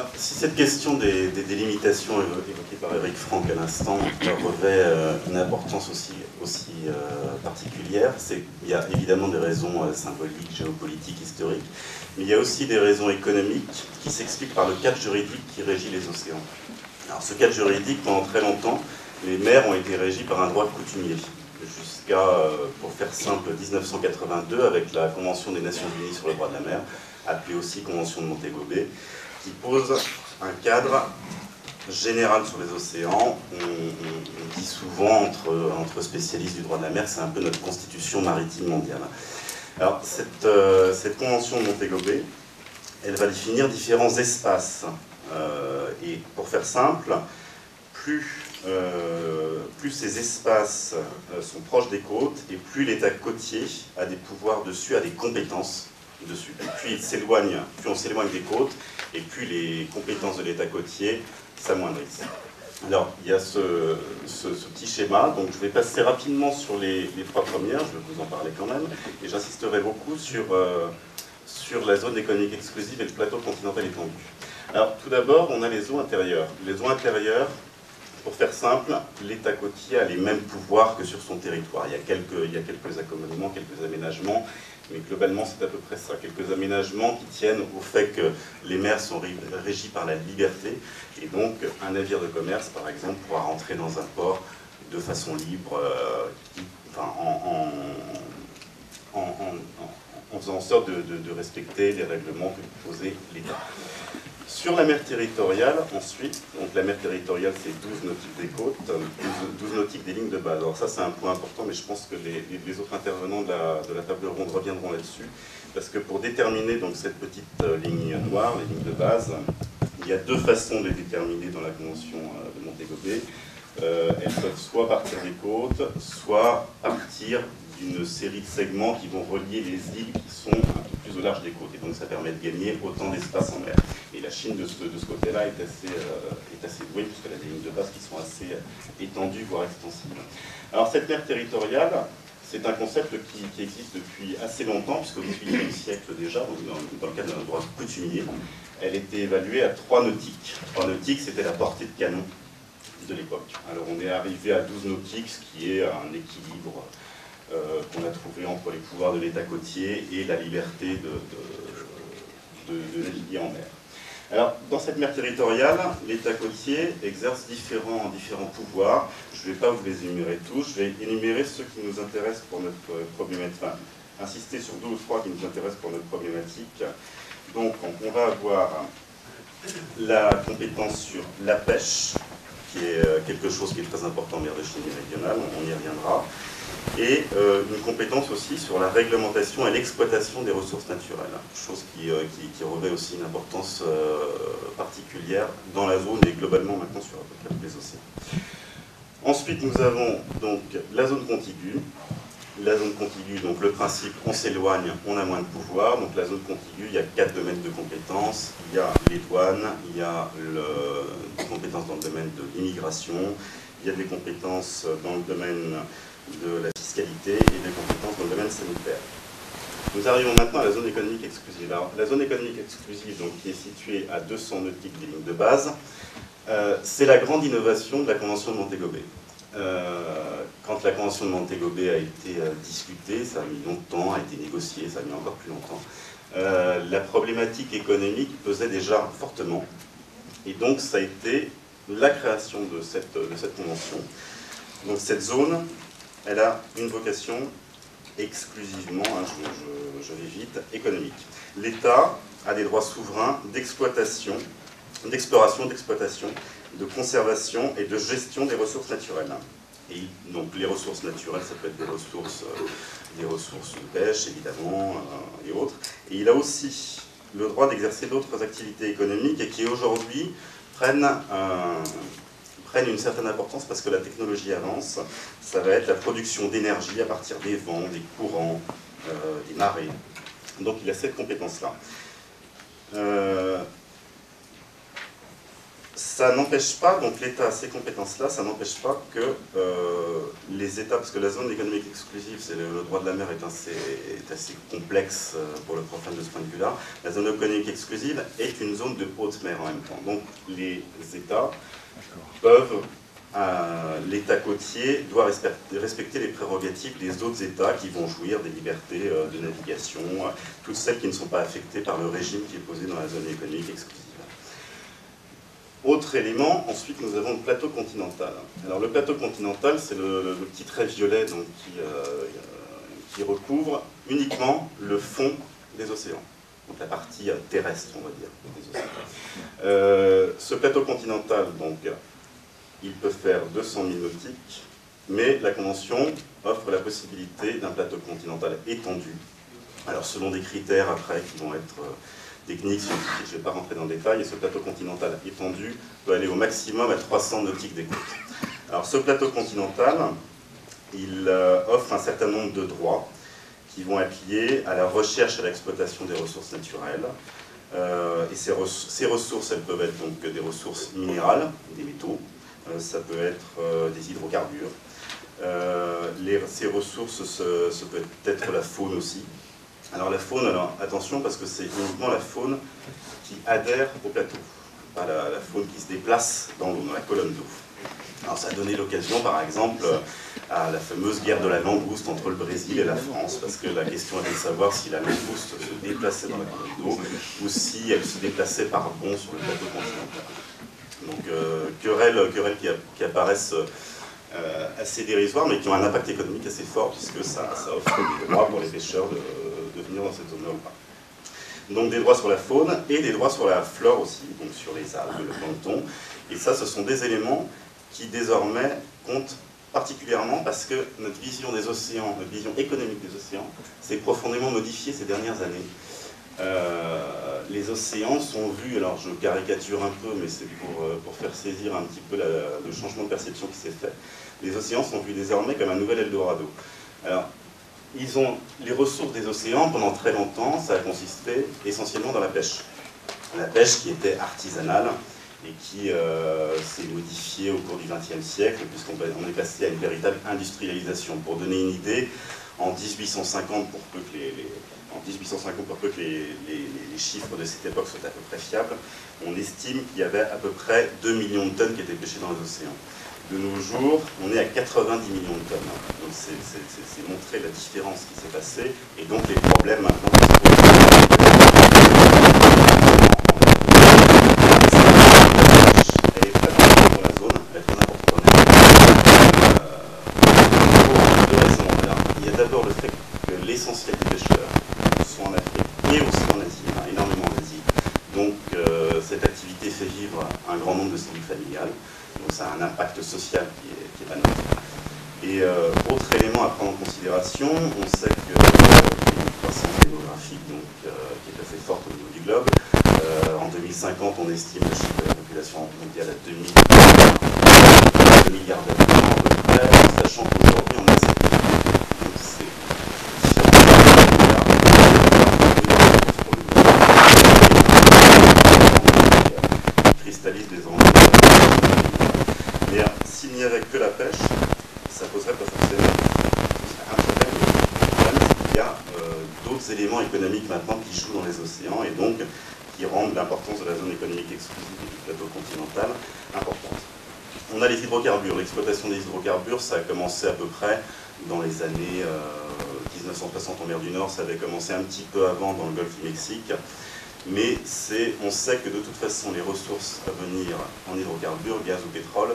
Alors, si cette question des délimitations évoquées par Eric Franck à l'instant revêt une importance aussi particulière, c'est qu'il y a évidemment des raisons symboliques, géopolitiques, historiques, mais il y a aussi des raisons économiques qui s'expliquent par le cadre juridique qui régit les océans. Alors ce cadre juridique, pendant très longtemps, les mers ont été régies par un droit coutumier, jusqu'à, pour faire simple, 1982, avec la Convention des Nations Unies sur le droit de la mer, appelée aussi Convention de Montego Bay, qui pose un cadre général sur les océans. On dit souvent entre spécialistes du droit de la mer, c'est un peu notre constitution maritime mondiale. Alors cette convention de Montego Bay, elle va définir différents espaces. Et pour faire simple, plus ces espaces sont proches des côtes, et plus l'État côtier a des pouvoirs dessus, a des compétences dessus. Plus on s'éloigne des côtes, et plus les compétences de l'État côtier s'amoindrissent. Alors, il y a ce petit schéma, donc je vais passer rapidement sur les trois premières, je vais vous en parler quand même, et j'insisterai beaucoup sur la zone économique exclusive et le plateau continental étendu. Alors, tout d'abord, on a les eaux intérieures. Les eaux intérieures, pour faire simple, l'État côtier a les mêmes pouvoirs que sur son territoire. Il y a quelques accommodements, quelques aménagements, mais globalement, c'est à peu près ça. Quelques aménagements qui tiennent au fait que les mers sont régies par la liberté, et donc un navire de commerce, par exemple, pourra rentrer dans un port de façon libre, en faisant en sorte de respecter les règlements que posait l'État. Sur la mer territoriale, ensuite, donc la mer territoriale, c'est 12 nautiques des côtes, 12 nautiques des lignes de base. Alors ça, c'est un point important, mais je pense que les autres intervenants de la table ronde reviendront là-dessus, parce que pour déterminer donc cette petite ligne noire, les lignes de base, il y a deux façons de les déterminer dans la convention de Montego Bay. Elles peuvent soit partir des côtes, soit partir d'une série de segments qui vont relier les îles qui sont un peu plus au large des côtes. Et donc ça permet de gagner autant d'espace en mer. Et la Chine, de ce côté-là, est assez douée, puisqu'elle a des lignes de base qui sont assez étendues, voire extensibles. Alors cette mer territoriale, c'est un concept qui existe depuis assez longtemps, puisqu'au XVIIIe siècle déjà, dans le cadre d'un droit coutumier, elle était évaluée à 3 nautiques. 3 nautiques, c'était la portée de canon de l'époque. Alors on est arrivé à 12 nautiques, ce qui est un équilibre qu'on a trouvé entre les pouvoirs de l'État côtier et la liberté de naviguer en mer. Alors, dans cette mer territoriale, l'État côtier exerce différents pouvoirs. Je ne vais pas vous les énumérer tous, je vais énumérer ceux qui nous intéressent pour notre problématique, enfin, insister sur 2 ou 3 qui nous intéressent pour notre problématique. Donc, on va avoir la compétence sur la pêche, qui est quelque chose qui est très important en mer de Chine méridionale, on y reviendra, et une compétence aussi sur la réglementation et l'exploitation des ressources naturelles, chose qui revêt aussi une importance particulière dans la zone et globalement maintenant sur à peu près tous les océans. Ensuite, nous avons donc la zone contiguë. La zone contiguë, donc le principe, on s'éloigne, on a moins de pouvoir. Donc la zone contiguë, il y a 4 domaines de compétences. Il y a les douanes, il y a des compétences dans le domaine de l'immigration, il y a des compétences dans le domaine de la fiscalité et des compétences dans le domaine sanitaire. Nous arrivons maintenant à la zone économique exclusive. Alors, la zone économique exclusive, donc, qui est située à 200 nautiques des lignes de base, c'est la grande innovation de la Convention de Montego Bay. Quand la Convention de Montego Bay a été discutée, ça a mis longtemps, a été négociée, ça a mis encore plus longtemps, la problématique économique pesait déjà fortement. Et donc, ça a été la création de cette convention. Donc, cette zone, elle a une vocation exclusivement, je vais vite, économique. L'État a des droits souverains d'exploitation, d'exploration, d'exploitation, de conservation et de gestion des ressources naturelles. Et donc les ressources naturelles, ça peut être des ressources de pêche, évidemment, et autres. Et il a aussi le droit d'exercer d'autres activités économiques et qui aujourd'hui prennent une certaine importance parce que la technologie avance. Ça va être la production d'énergie à partir des vents, des courants, des marées. Donc il a cette compétence-là. Ça n'empêche pas, donc l'État a ces compétences-là, ça n'empêche pas que les États, parce que la zone économique exclusive, le droit de la mer est assez complexe pour le profane de ce point de vue-là, la zone économique exclusive est une zone de haute mer en même temps. Donc les États peuvent, l'État côtier doit respecter les prérogatives des autres États qui vont jouir des libertés de navigation, toutes celles qui ne sont pas affectées par le régime qui est posé dans la zone économique exclusive. Autre élément, ensuite nous avons le plateau continental. Alors le plateau continental, c'est le petit trait violet donc, qui recouvre uniquement le fond des océans, donc la partie terrestre, on va dire, des océans. Ce plateau continental, donc, il peut faire 200 000 nautiques, mais la Convention offre la possibilité d'un plateau continental étendu, alors selon des critères après qui vont être techniques, scientifiques, je ne vais pas rentrer dans le détail, et ce plateau continental étendu peut aller au maximum à 300 nautiques des côtes. Alors ce plateau continental, il offre un certain nombre de droits qui vont être liés à la recherche et à l'exploitation des ressources naturelles. Et ces ressources, elles peuvent être donc des ressources minérales, des métaux, ça peut être des hydrocarbures. Ces ressources, ça peut être la faune aussi. Alors la faune, alors attention parce que c'est uniquement la faune qui adhère au plateau, pas la faune qui se déplace dans l'eau, dans la colonne d'eau. Alors ça a donné l'occasion par exemple à la fameuse guerre de la langouste entre le Brésil et la France, parce que la question était de savoir si la langouste se déplaçait dans la colonne d'eau ou si elle se déplaçait par bond sur le plateau continental. Donc querelles qui apparaissent assez dérisoires, mais qui ont un impact économique assez fort, puisque ça offre des droits pour les pêcheurs de venir dans cette zone-là ou pas. Donc des droits sur la faune et des droits sur la flore aussi, donc sur les algues, le plancton. Et ça, ce sont des éléments qui désormais comptent particulièrement parce que notre vision des océans, notre vision économique des océans, s'est profondément modifiée ces dernières années. Les océans sont vus, alors je caricature un peu, mais c'est pour faire saisir un petit peu le changement de perception qui s'est fait. Les océans sont vus désormais comme un nouvel Eldorado. Alors, les ressources des océans, pendant très longtemps, ça a consisté essentiellement dans la pêche. La pêche qui était artisanale et qui s'est modifiée au cours du XXe siècle, puisqu'on est passé à une véritable industrialisation. Pour donner une idée, en 1850, pour peu que les chiffres de cette époque soient à peu près fiables, on estime qu'il y avait à peu près 2 millions de tonnes qui étaient pêchées dans les océans. De nos jours, on est à 90 millions de tonnes. Donc c'est montrer la différence qui s'est passée et donc les problèmes maintenant qui se posent. Elle est très importante dans la zone, elle est très importante dans la zone. Pour deux raisons. Il y a d'abord le fait que l'essentiel des pêcheurs sont en Afrique et aussi en Asie, énormément en Asie. Donc cette activité fait vivre un grand nombre de cellules familiales. Donc ça a un impact social qui est pas neutre. Et autre élément à prendre en considération, on sait qu'il y a une croissance démographique donc, qui est assez forte au niveau du globe. En 2050, on estime le chiffre de la population mondiale à 2 milliards d'habitants à peu près, sachant qu'aujourd'hui on a 7 milliards. Donc c'est cristallise des enjeux. Mais s'il n'y avait que la pêche, ça poserait pas forcément un problème. Le problème, c'est qu'il y a d'autres éléments économiques maintenant qui jouent dans les océans et donc qui rendent l'importance de la zone économique exclusive et du plateau continental importante. On a les hydrocarbures. L'exploitation des hydrocarbures, ça a commencé à peu près dans les années 1960 en mer du Nord. Ça avait commencé un petit peu avant dans le golfe du Mexique. Mais on sait que de toute façon, les ressources à venir en hydrocarbures, gaz ou pétrole,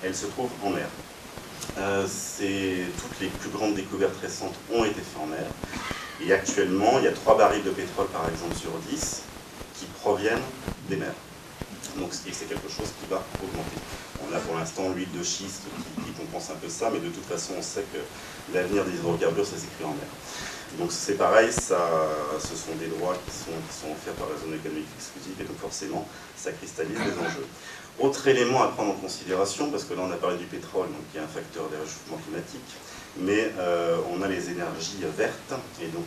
elles se trouvent en mer. Toutes les plus grandes découvertes récentes ont été faites en mer. Et actuellement, il y a 3 barils de pétrole, par exemple, sur 10 qui proviennent des mers. Donc c'est quelque chose qui va augmenter. On a pour l'instant l'huile de schiste qui compense un peu ça, mais de toute façon, on sait que l'avenir des hydrocarbures, ça s'écrit en mer. Donc c'est pareil, ce sont des droits qui sont offerts par la zone économique exclusive, et donc forcément, ça cristallise les enjeux. Autre élément à prendre en considération, parce que là on a parlé du pétrole, donc qui est un facteur de réchauffement climatique, mais on a les énergies vertes, et donc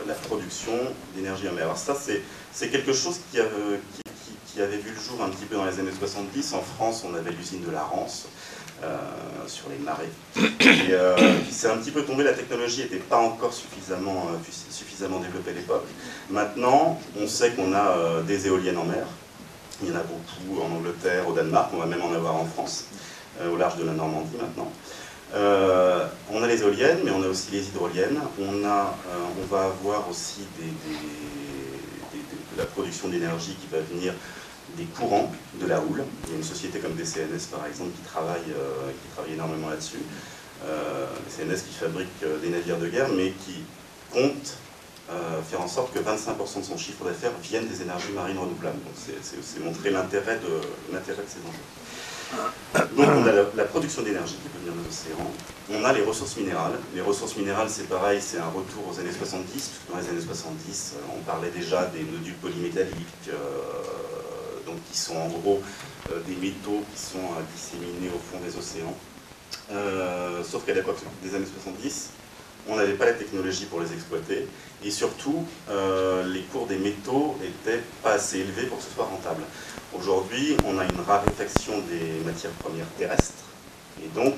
la production d'énergie en mer. Alors ça, c'est quelque chose qui qui avait vu le jour un petit peu dans les années 70. En France, on avait l'usine de la Rance, sur les marais. Et c'est un petit peu tombé, la technologie n'était pas encore suffisamment développée à l'époque. Maintenant, on sait qu'on a des éoliennes en mer. Il y en a beaucoup en Angleterre, au Danemark, on va même en avoir en France, au large de la Normandie maintenant. On a les éoliennes, mais on a aussi les hydroliennes. On va avoir aussi de la production d'énergie qui va venir des courants, de la houle. Il y a une société comme DCNS par exemple qui travaille énormément là-dessus. DCNS qui fabrique des navires de guerre, mais qui compte faire en sorte que 25% de son chiffre d'affaires viennent des énergies marines renouvelables. Donc c'est montrer l'intérêt de ces enjeux. Donc on a la production d'énergie qui peut venir des océans, on a les ressources minérales. Les ressources minérales, c'est pareil, c'est un retour aux années 70, puisque dans les années 70, on parlait déjà des nodules polymétalliques, donc qui sont en gros des métaux qui sont disséminés au fond des océans. Sauf qu'à l'époque des années 70, on n'avait pas la technologie pour les exploiter, et surtout, les cours des métaux n'étaient pas assez élevés pour que ce soit rentable. Aujourd'hui, on a une raréfaction des matières premières terrestres, et donc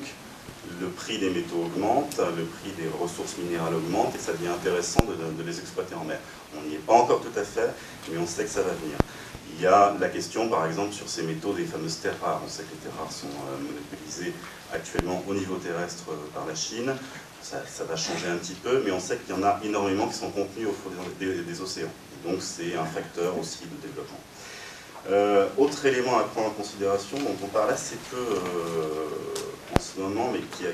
le prix des métaux augmente, le prix des ressources minérales augmente, et ça devient intéressant de les exploiter en mer. On n'y est pas encore tout à fait, mais on sait que ça va venir. Il y a la question, par exemple, sur ces métaux des fameuses terres rares. On sait que les terres rares sont monopolisées actuellement au niveau terrestre par la Chine. Ça va changer un petit peu, mais on sait qu'il y en a énormément qui sont contenus au fond des océans. Et donc c'est un facteur aussi de développement. Autre élément à prendre en considération, dont on parle assez peu en ce moment, mais qui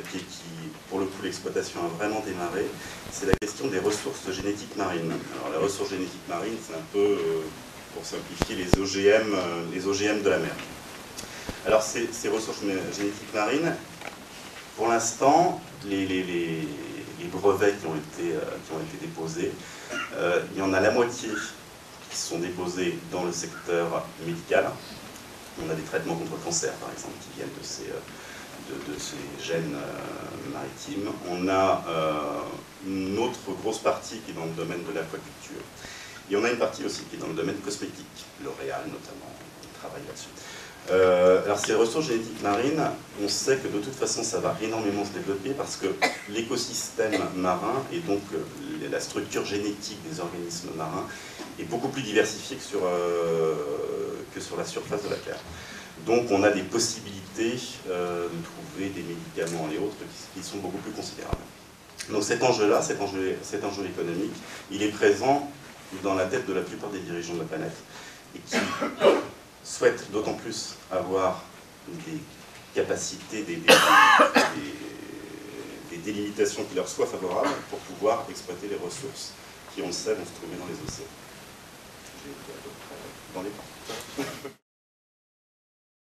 pour le coup l'exploitation a vraiment démarré, c'est la question des ressources génétiques marines. Alors la ressource génétique marine, c'est un peu, pour simplifier, les OGM de la mer. Alors ces ressources génétiques marines, pour l'instant, les brevets qui ont été déposés, il y en a la moitié qui sont déposés dans le secteur médical. On a des traitements contre le cancer, par exemple, qui viennent de ces gènes maritimes. On a une autre grosse partie qui est dans le domaine de l'aquaculture. Et on a une partie aussi qui est dans le domaine cosmétique, L'Oréal notamment, on travaille là-dessus. Alors ces ressources génétiques marines, on sait que de toute façon ça va énormément se développer parce que l'écosystème marin et donc la structure génétique des organismes marins est beaucoup plus diversifiée que sur la surface de la Terre. Donc on a des possibilités de trouver des médicaments et autres qui sont beaucoup plus considérables. Donc cet enjeu-là, cet enjeu économique, il est présent dans la tête de la plupart des dirigeants de la planète et qui souhaitent d'autant plus avoir des capacités, des délimitations qui leur soient favorables pour pouvoir exploiter les ressources qui, on le sait, vont se trouver dans les océans. J'ai été à peu près dans les temps.